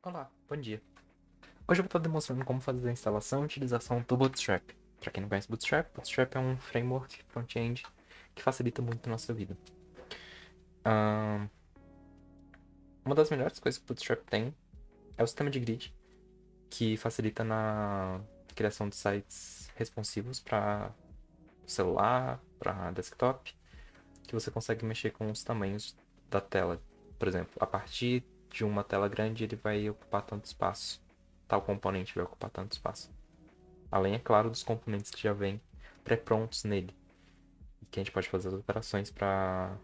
Olá, bom dia. Hoje eu vou estar demonstrando como fazer a instalação e utilização do Bootstrap. Para quem não conhece Bootstrap, Bootstrap é um framework front-end que facilita muito a nossa vida. Ahn, uma das melhores coisas que o Bootstrap tem é o sistema de grid, que facilita na criação de sites responsivos para celular, para desktop, que você consegue mexer com os tamanhos da tela. Por exemplo, a partir de uma tela grande ele vai ocupar tanto espaço, tal componente vai ocupar tanto espaço. Além, é claro, dos componentes que já vêm pré-prontos nele. E que a gente pode fazer as operações para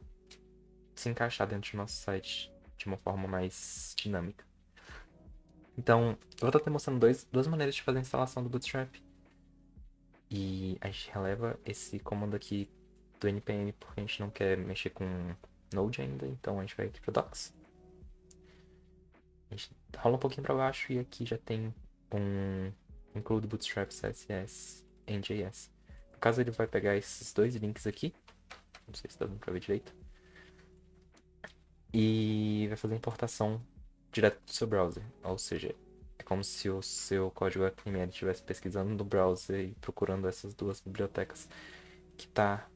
se encaixar dentro do nosso site de uma forma mais dinâmica. Então, eu vou estar demonstrando duas maneiras de fazer a instalação do Bootstrap. E a gente releva esse comando aqui do npm porque a gente não quer mexer com Node ainda. Então a gente vai aqui para Docs. A gente rola um pouquinho para baixo e aqui já tem um include Bootstrap CSS em JS. No caso, ele vai pegar esses dois links aqui. Não sei se dá pra ver direito. E vai fazer a importação direto do seu browser. Ou seja, é como se o seu código HTML estivesse pesquisando no browser e procurando essas duas bibliotecas que está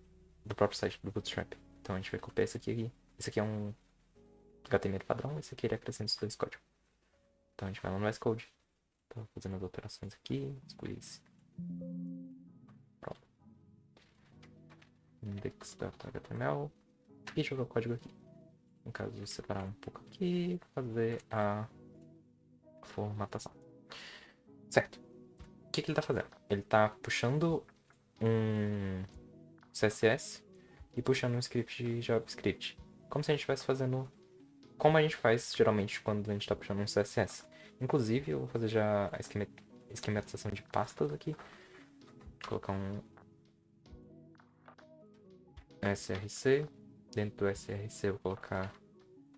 do próprio site do Bootstrap. Então a gente vai copiar isso aqui. Esse aqui é um HTML padrão, esse aqui ele acrescenta os dois códigos. Então a gente vai lá no VS Code. Tô fazendo as operações aqui, squeeze. Pronto. Index.html e jogar o código aqui. No caso, vou separar um pouco aqui, fazer a formatação. Certo. O que ele está fazendo? Ele está puxando um CSS e puxando um script de JavaScript. Como se a gente estivesse fazendo como a gente faz geralmente quando a gente está puxando um CSS. Inclusive, eu vou fazer já a esquematização de pastas aqui. Vou colocar um src. Dentro do src eu vou colocar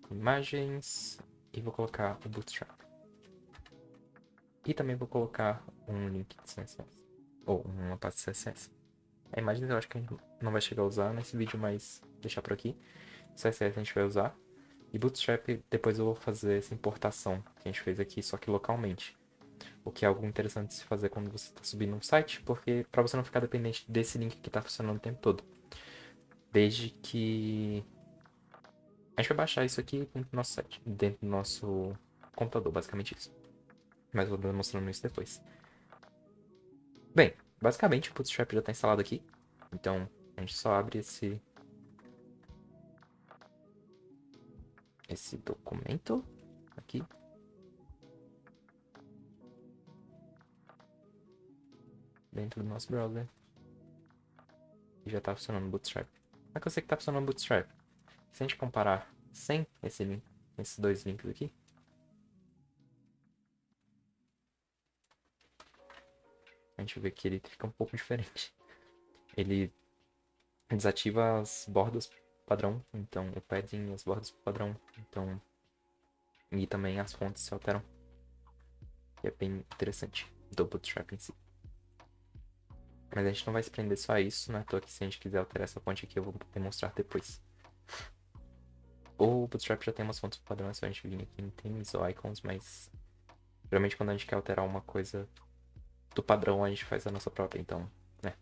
imagens e vou colocar o Bootstrap. E também vou colocar um link de CSS. Ou uma pasta CSS. A imagem eu acho que a gente não vai chegar a usar nesse vídeo, mas deixar por aqui. CSS a gente vai usar. E Bootstrap depois eu vou fazer essa importação que a gente fez aqui, só que localmente. O que é algo interessante de se fazer quando você está subindo um site, porque para você não ficar dependente desse link que está funcionando o tempo todo. Desde que a gente vai baixar isso aqui dentro do nosso site, dentro do nosso computador, basicamente isso. Mas eu vou demonstrando isso depois. Bem, basicamente o Bootstrap já está instalado aqui. Então a gente só abre esse documento aqui. Dentro do nosso browser. E já está funcionando o Bootstrap. Como é que eu sei que está funcionando o Bootstrap? Se a gente comparar sem esse link, esses dois links aqui, a gente vê que ele fica um pouco diferente. Ele desativa as bordas padrão, então o padding e as bordas padrão, então e também as fontes se alteram. E é bem interessante do Bootstrap em si. Mas a gente não vai se prender só a isso, né? Tô aqui, se a gente quiser alterar essa fonte aqui, eu vou demonstrar depois. O Bootstrap já tem umas fontes padrão, é só a gente vir aqui em themes ou icons, mas geralmente quando a gente quer alterar uma coisa do padrão, a gente faz a nossa própria, então, né?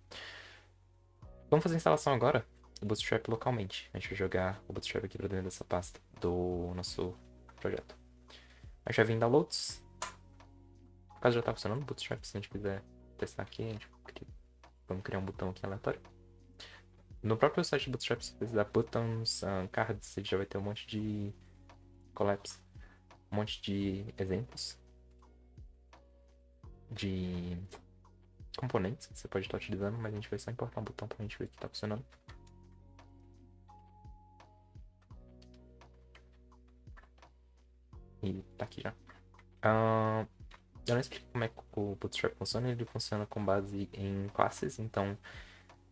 Vamos fazer a instalação agora do Bootstrap localmente. A gente vai jogar o Bootstrap aqui pra dentro dessa pasta do nosso projeto. A gente vai vir em downloads. No caso já tá funcionando o Bootstrap, se a gente quiser testar aqui, vamos criar um botão aqui aleatório. No próprio site do Bootstrap, se você dar buttons, cards, ele já vai ter um monte de collapse, um monte de exemplos de componentes que você pode estar utilizando, mas a gente vai só importar um botão pra gente ver que tá funcionando. E tá aqui já. Eu não explico como é que o Bootstrap funciona, ele funciona com base em classes, então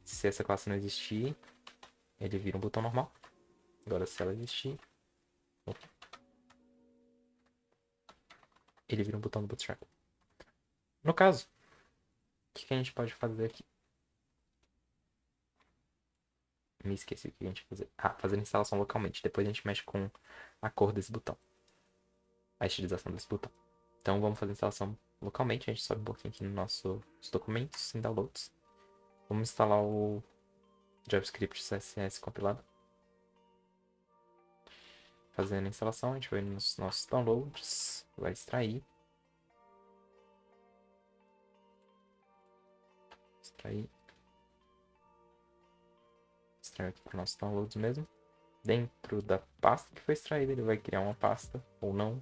se essa classe não existir, ele vira um botão normal. Agora se ela existir, ele vira um botão do Bootstrap. No caso, o que a gente pode fazer aqui? Me esqueci o que a gente fazer. Ah, fazer a instalação localmente. Depois a gente mexe com a cor desse botão. a estilização desse botão. Então vamos fazer a instalação localmente. A gente sobe um pouquinho aqui nos nossos documentos, em downloads. Vamos instalar o JavaScript CSS compilado. Fazendo a instalação, a gente vai nos nossos downloads, vai extrair. Extrair aqui para os nossos downloads mesmo. Dentro da pasta que foi extraída, ele vai criar uma pasta ou não.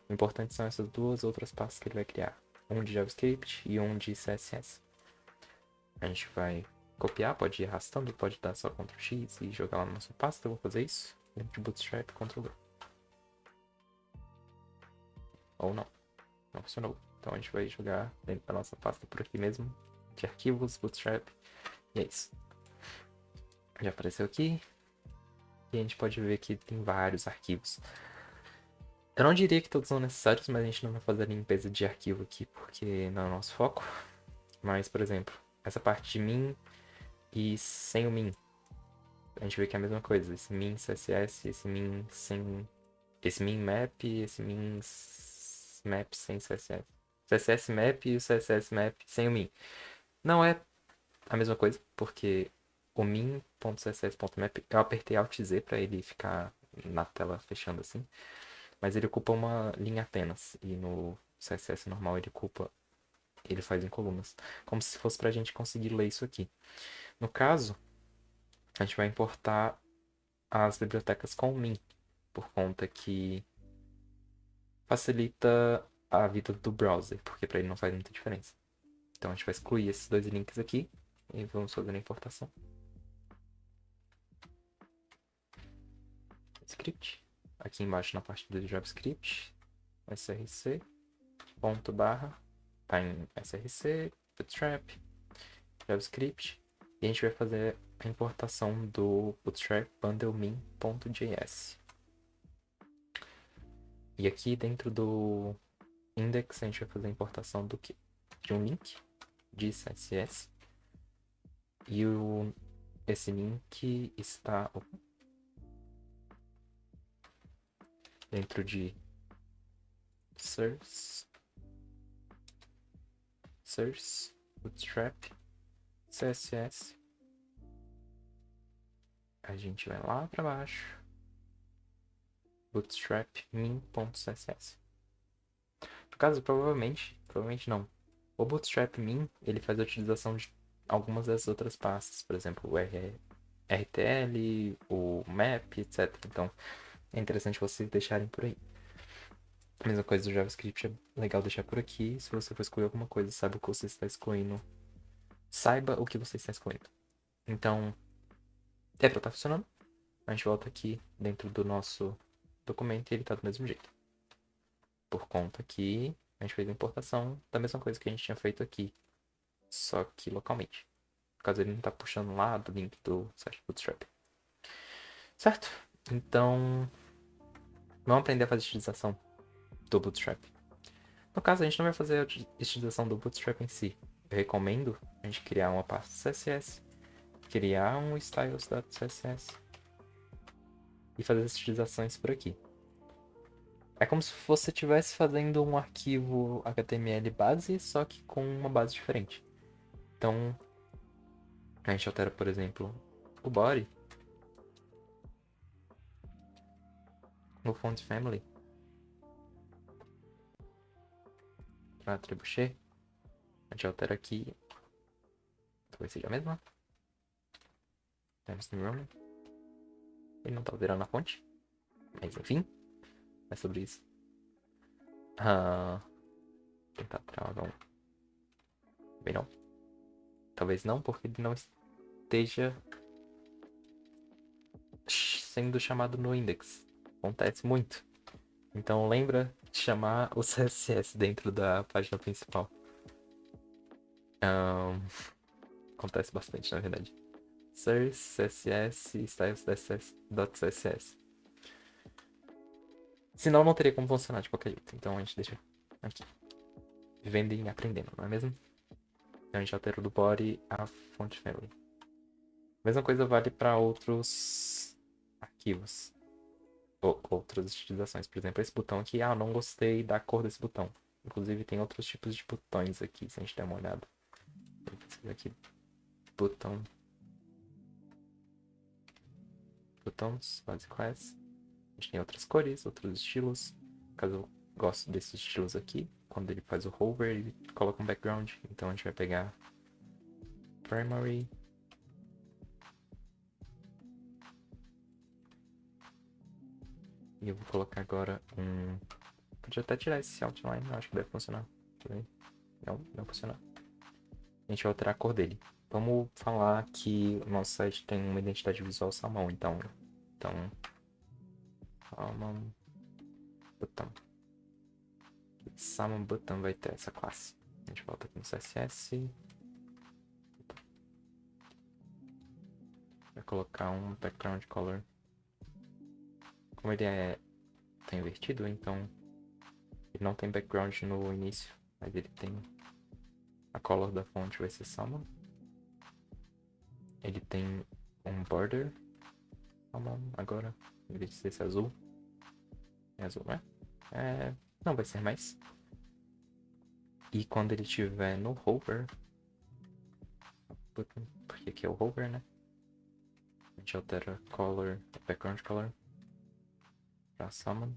O importante são essas duas outras pastas que ele vai criar. Um de JavaScript e um de CSS. A gente vai copiar, pode ir arrastando, pode dar só Ctrl X e jogar lá na nossa pasta. Eu vou fazer isso. Dentro de Bootstrap, Ctrl V. Ou não. Não funcionou. Então a gente vai jogar dentro da nossa pasta por aqui mesmo. De arquivos, Bootstrap. E é isso. Já apareceu aqui. E a gente pode ver que tem vários arquivos. Eu não diria que todos são necessários, mas a gente não vai fazer a limpeza de arquivo aqui porque não é o nosso foco. Mas, por exemplo, essa parte de min e sem o min. A gente vê que é a mesma coisa. Esse min CSS, esse min sem... Esse min map e esse min map sem CSS. CSS map e o CSS map sem o min. Não é a mesma coisa, porque o min.css.map, eu apertei Alt Z para ele ficar na tela fechando assim. Mas ele ocupa uma linha apenas. E no CSS normal ele faz em colunas. Como se fosse pra gente conseguir ler isso aqui. No caso, a gente vai importar as bibliotecas com min. Por conta que facilita a vida do browser. Porque pra ele não faz muita diferença. Então a gente vai excluir esses dois links aqui. E vamos fazer a importação. Script. Aqui embaixo na parte do JavaScript. src. Ponto barra. Tá em src. Bootstrap. JavaScript. E a gente vai fazer a importação do Bootstrap bundlemin.js. E aqui dentro do index a gente vai fazer a importação do quê? De um link de CSS. E esse link está dentro de source, bootstrap, CSS. A gente vai lá para baixo. Bootstrap min.css. No caso, provavelmente não. O Bootstrap min, ele faz a utilização de algumas das outras pastas, por exemplo, o RTL, o map, etc. Então, é interessante vocês deixarem por aí. A mesma coisa do JavaScript é legal deixar por aqui. Se você for excluir alguma coisa, saiba o que você está excluindo. Saiba o que você está excluindo. Então, é para estar funcionando. A gente volta aqui dentro do nosso documento e ele está do mesmo jeito. Por conta que a gente fez a importação da mesma coisa que a gente tinha feito aqui, só que localmente. No caso, ele não está puxando lá do link do site Bootstrap. Certo? Então, vamos aprender a fazer estilização do Bootstrap. No caso, a gente não vai fazer a estilização do Bootstrap em si. Eu recomendo a gente criar uma pasta CSS, criar um styles.css e fazer as estilizações por aqui. É como se você estivesse fazendo um arquivo HTML base, só que com uma base diferente. Então, a gente altera, por exemplo, o body, o font family, para trebuchet. A gente altera aqui, talvez seja a mesma. Times New Roman. Ele não tá alterando a fonte, mas enfim, é sobre isso. Tentar travar um. Bem não. Talvez não, porque ele não esteja sendo chamado no index. Acontece muito. Então lembra de chamar o CSS dentro da página principal. Acontece bastante, na verdade. Source, CSS, styles.css. Senão não teria como funcionar de qualquer jeito. Então a gente deixa aqui. Vivendo e aprendendo, não é mesmo? Então a gente altera do body a font family. Mesma coisa vale para outros arquivos. outras estilizações. Por exemplo, esse botão aqui, eu não gostei da cor desse botão. Inclusive tem outros tipos de botões aqui, se a gente der uma olhada. Esse aqui, botão. Botões basicais. A gente tem outras cores, outros estilos. Caso eu goste desses estilos aqui, quando ele faz o hover, ele coloca um background. Então a gente vai pegar primary. E eu vou colocar agora um... Podia até tirar esse outline, eu acho que deve funcionar. Não, não funciona. A gente vai alterar a cor dele. Vamos falar que o nosso site tem uma identidade visual salmão, então... Salmon botão. Salmon botão vai ter essa classe. A gente volta aqui no CSS. Vai colocar um background color. Como ele tá invertido, então ele não tem background no início, mas ele tem a color da fonte vai ser salmon. Ele tem um border salmon agora, em vez de ser esse azul. É azul, né? Não vai ser mais. E quando ele estiver no hover, porque aqui é o hover, né? A gente altera color, background color pra salmon.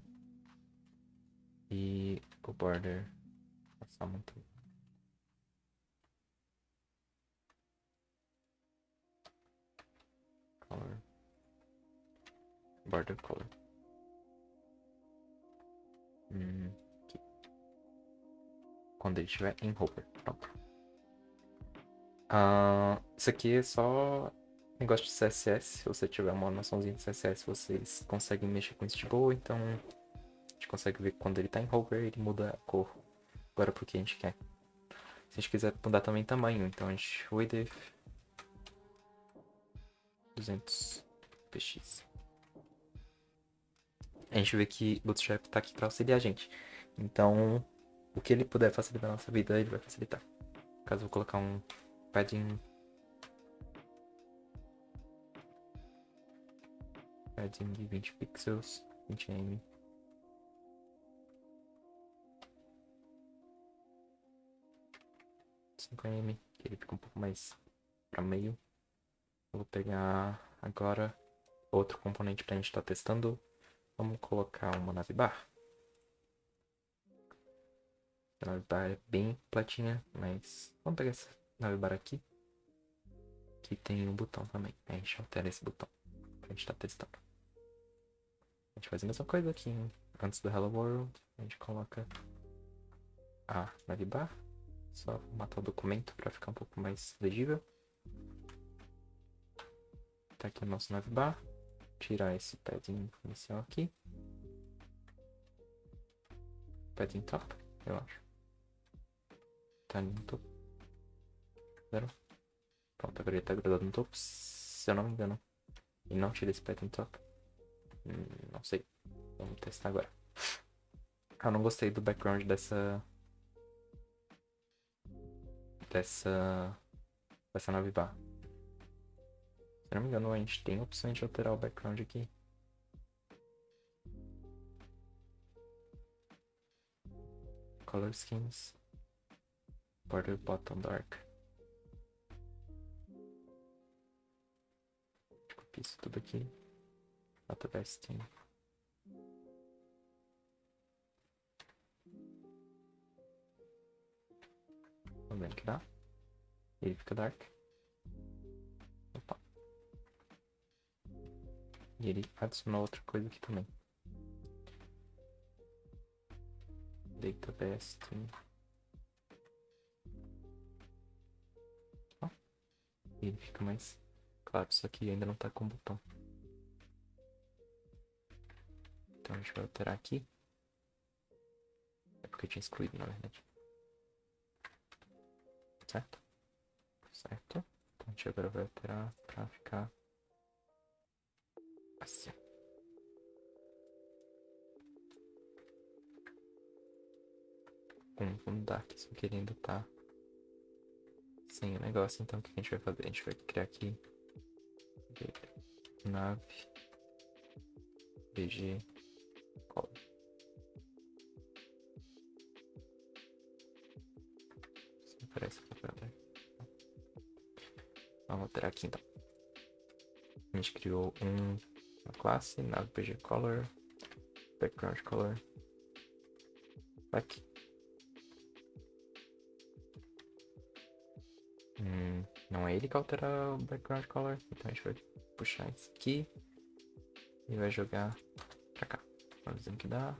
E o border pra salmon também. Color. Border color. Aqui. Quando ele estiver em hover. Pronto. Isso aqui é só negócio de CSS. Se você tiver uma noçãozinha de CSS, vocês conseguem mexer com isso de boa. Então, a gente consegue ver que quando ele tá em hover, ele muda a cor. Agora pro que a gente quer. Se a gente quiser mudar também tamanho, então a gente width 200 px. A gente vê que o Bootstrap tá aqui pra auxiliar a gente. Então, o que ele puder facilitar a nossa vida, ele vai facilitar. No caso, eu vou colocar um padding 20 pixels, 20 m. Que ele fica um pouco mais para meio. Eu vou pegar agora outro componente para a gente estar testando. Vamos colocar uma navbar. A navbar é bem platinha, mas vamos pegar essa navbar aqui, que tem um botão também. A gente altera esse botão para a gente estar testando. A gente faz a mesma coisa aqui, hein? Antes do Hello World, a gente coloca a navbar. Só matar o documento para ficar um pouco mais legível. Tá aqui o nosso navbar. Tirar esse padding inicial aqui. Padding top, eu acho. Tá ali no topo. Zero. Pronto, agora ele tá grudado no topo. Se eu não me engano. E não tira esse padding top. Não sei. Vamos testar agora. Eu não gostei do background dessa navbar. Se eu não me engano, a gente tem a opção de alterar o background aqui. Color schemes. Border bottom dark. Copia isso tudo aqui. Nota vesting. Vamos ver que dá. Ele fica dark. Opa. E ele adicionou outra coisa aqui também. Data vesting. E ele fica mais claro, só que ainda não tá com o botão. Então a gente vai alterar aqui. É porque eu tinha excluído, na verdade. Certo? Certo. Então a gente agora vai alterar pra ficar assim. Vamos dar aqui, só que ele ainda tá sem o negócio. Então o que a gente vai fazer? A gente vai criar aqui nav bg alterar aqui então. A gente criou uma classe, navPG color, background color, aqui. Não é ele que altera o background color, então a gente vai puxar isso aqui e vai jogar pra cá. Vamos ver o que dá.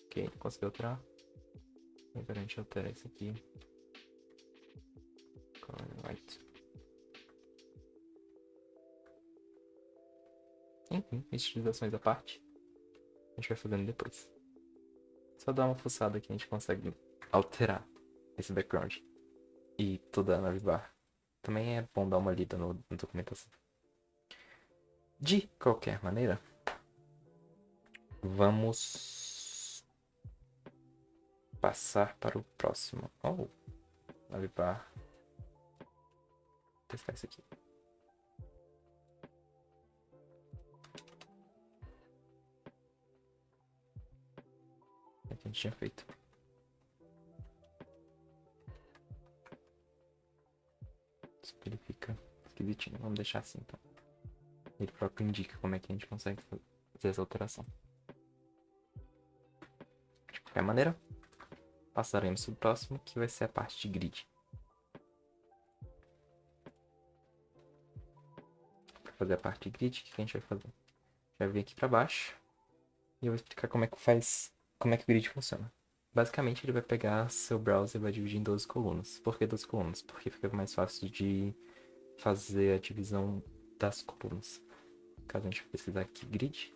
Ok, conseguiu alterar. Agora a gente altera isso aqui. Color white. Enfim, estilizações à parte. A gente vai fazendo depois. Só dar uma fuçada que a gente consegue alterar esse background. E toda a navbar. Também é bom dar uma lida na documentação. De qualquer maneira, vamos passar para o próximo. Oh, navbar. Vou testar isso aqui. É que a gente tinha feito. Ele fica esquisitinho. Vamos deixar assim então. Ele próprio indica como é que a gente consegue fazer essa alteração. De qualquer maneira, passaremos para o próximo, que vai ser a parte de grid. Para fazer a parte de grid, o que a gente vai fazer? Vai vir aqui para baixo e eu vou explicar como é que o grid funciona. Basicamente, ele vai pegar seu browser e vai dividir em 12 colunas. Por que 12 colunas? Porque fica mais fácil de fazer a divisão das colunas. Caso a gente pesquisar aqui grid,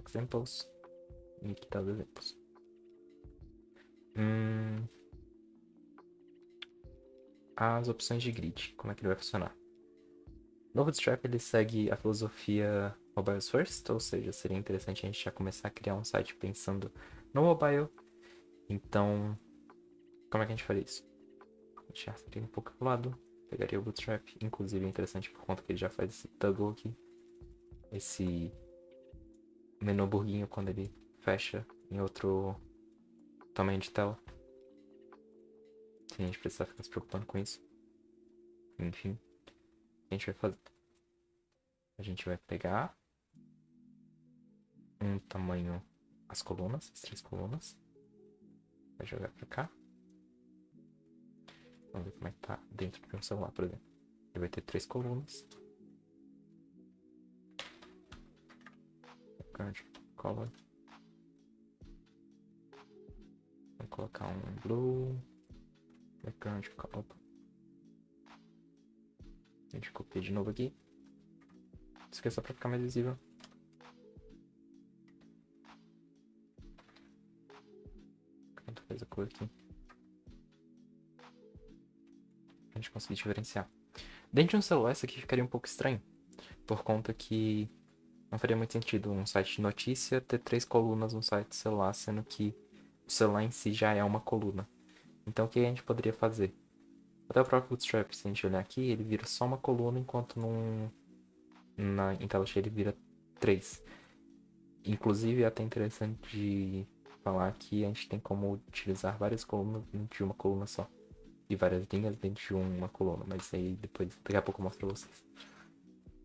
examples, e aqui tá os exemplos. As opções de grid, como é que ele vai funcionar? No Bootstrap ele segue a filosofia Mobile First, ou seja, seria interessante a gente já começar a criar um site pensando no mobile. Então, como é que a gente faria isso? A gente já seria um pouco pro lado, pegaria o Bootstrap, inclusive é interessante por conta que ele já faz esse toggle aqui, esse menu burguinho quando ele fecha em outro tamanho de tela. Sem a gente precisar ficar se preocupando com isso. Enfim, o que a gente vai fazer? A gente vai pegar um tamanho, as colunas, as 3 colunas. Vai jogar pra cá. Vamos ver como é que tá dentro de um celular, por exemplo. Ele vai ter 3 colunas. Background color. Vou colocar um blue. Background color. A gente copia de novo aqui. Isso aqui é só pra ficar mais visível. Tanta coisa cor aqui. A gente conseguir diferenciar. Dentro de um celular, isso aqui ficaria um pouco estranho. Por conta que não faria muito sentido um site de notícia ter 3 colunas no site de celular, sendo que o celular em si já é uma coluna. Então o que a gente poderia fazer? Até o próprio Bootstrap, se a gente olhar aqui, ele vira só uma coluna, enquanto em tela cheia ele vira 3. Inclusive é até interessante de falar que a gente tem como utilizar várias colunas dentro de uma coluna só. E várias linhas dentro de uma coluna, mas aí daqui a pouco eu mostro pra vocês.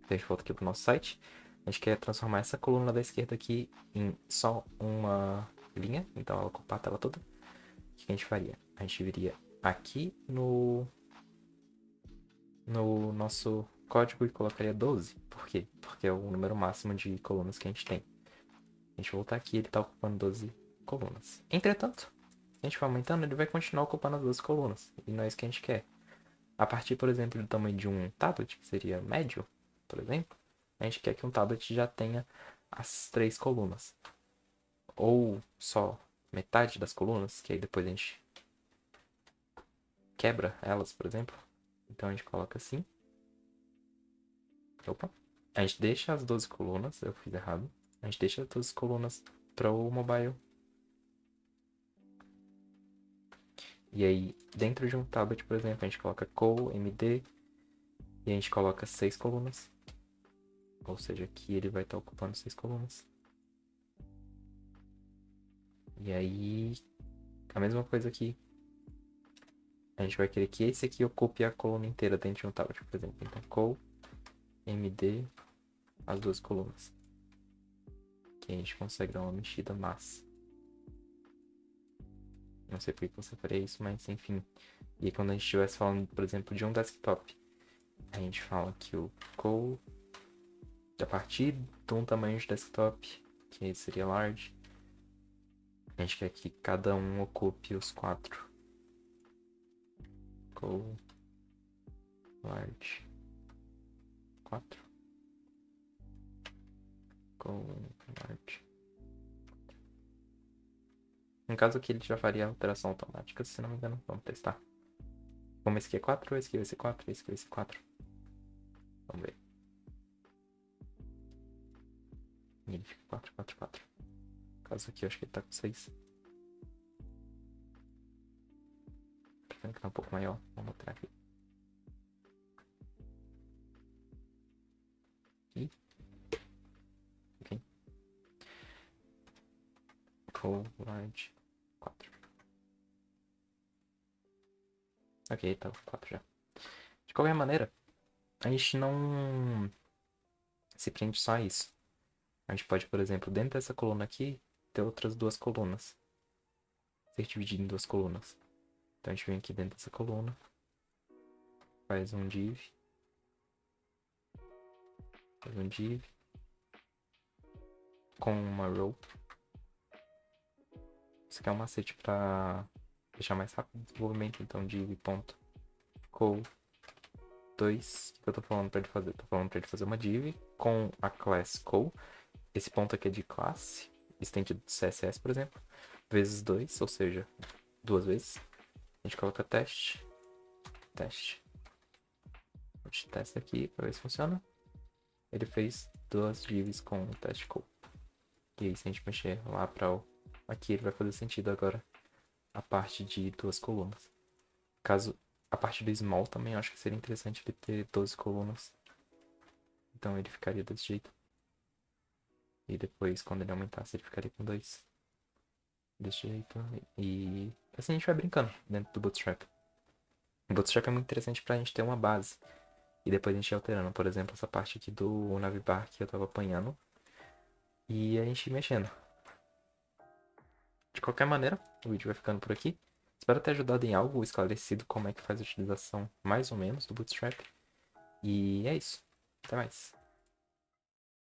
Então a gente volta aqui pro nosso site. A gente quer transformar essa coluna da esquerda aqui em só uma linha, então ela ocupa a tela toda. O que a gente faria? A gente viria aqui no nosso código e colocaria 12. Por quê? Porque é o número máximo de colunas que a gente tem. A gente voltar aqui, ele está ocupando 12 colunas. Entretanto, se a gente for aumentando, ele vai continuar ocupando as 12 colunas. E não é isso que a gente quer. A partir, por exemplo, do tamanho de um tablet, que seria médio, por exemplo, a gente quer que um tablet já tenha as 3 colunas. Ou só metade das colunas, que aí depois a gente quebra elas, por exemplo. Então a gente coloca assim. Opa. A gente deixa as 12 colunas, eu fiz errado. A gente deixa as 12 colunas para o mobile. E aí, dentro de um tablet, por exemplo, a gente coloca co.md e a gente coloca 6 colunas. Ou seja, aqui ele vai estar ocupando 6 colunas. E aí, a mesma coisa aqui. A gente vai querer que esse aqui ocupe a coluna inteira dentro de um tablet, por exemplo. Então, col, md, as duas colunas. Que a gente consegue dar uma mexida massa. Não sei por que você faria isso, mas enfim. E aí, quando a gente estivesse falando, por exemplo, de um desktop, a gente fala que o col, a partir de um tamanho de desktop, que seria large, a gente quer que cada um ocupe os 4. Col, large, 4. Col, large. No caso aqui, ele já faria a alteração automática, se não me engano. Vamos testar. Como esse aqui é 4, esse aqui vai ser 4, esse aqui vai ser 4. Vamos ver. E ele fica 4, 4, 4. No caso aqui, eu acho que ele tá com 6. Pretendo que tá um pouco maior. Vamos botar aqui. E... ok. Col, large, 4. Ok, tá 4 já. De qualquer maneira, a gente não se prende só a isso. A gente pode, por exemplo, dentro dessa coluna aqui, ter outras duas colunas. Ser dividido em duas colunas. Então a gente vem aqui dentro dessa coluna. Faz um div. Faz um div. Com uma row. Isso aqui é um macete para deixar mais rápido o desenvolvimento. Então div.col 2. O que eu tô falando para ele fazer? Tô falando para ele fazer uma div com a class col. Esse ponto aqui é de classe. Extendido do CSS, por exemplo. Vezes 2, ou seja, 2 vezes. A gente coloca teste. Teste. A gente testa aqui para ver se funciona. Ele fez 2 divs com o teste col. E aí se a gente mexer lá para o... aqui ele vai fazer sentido agora. A parte de 2 colunas. Caso a parte do small também, eu acho que seria interessante ele ter 12 colunas. Então ele ficaria desse jeito. E depois, quando ele aumentasse, ele ficaria com 2. Desse jeito. E assim a gente vai brincando dentro do Bootstrap. O Bootstrap é muito interessante pra gente ter uma base. E depois a gente ir alterando. Por exemplo, essa parte aqui do navbar que eu tava apanhando. E a gente ir mexendo. De qualquer maneira, o vídeo vai ficando por aqui. Espero ter ajudado em algo, esclarecido como é que faz a utilização mais ou menos do Bootstrap. E é isso. Até mais.